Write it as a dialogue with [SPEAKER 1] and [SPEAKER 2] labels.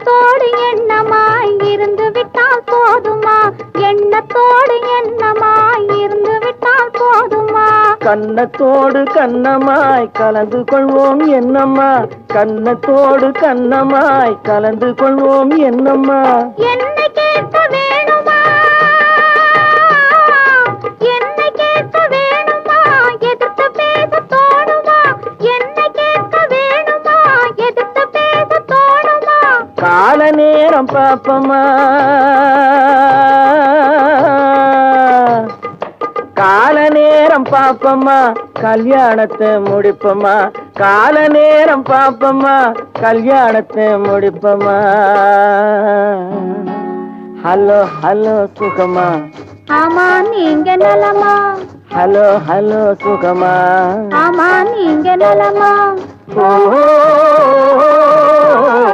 [SPEAKER 1] எண்ணத்தோடு எண்ணமாய் இருந்து விட்டால் போதுமா? எண்ணத்தோடு எண்ணமாய் இருந்து விட்டால் போதுமா?
[SPEAKER 2] கன்னத்தோடு கண்ணமாய் கலந்து கொள்வோம் என்னம்மா, கன்னத்தோடு கண்ணமாய் கலந்து கொள்வோம் என்னம்மா.
[SPEAKER 1] என்னை கேட்க வேணுமா? என்னை கேட்க வேணுமா? எதிர்த்து பேச தோணுமா? என்னை கேட்க வேணுமா? எதிர்த்து பேச தோணுமா?
[SPEAKER 2] கால நேரம் பாப்பமா, கால நேரம் பாப்பமா, கல்யாணத்தை முடிப்பமா. கால நேரம் பாப்பமா, கல்யாணத்தை முடிப்பமா. ஹலோ ஹலோ சுகமா,
[SPEAKER 1] ஆமா நீங்க நலமா?
[SPEAKER 2] ஹலோ ஹலோ சுகமா,
[SPEAKER 1] ஆமா நீங்க நலமா?
[SPEAKER 2] ஓ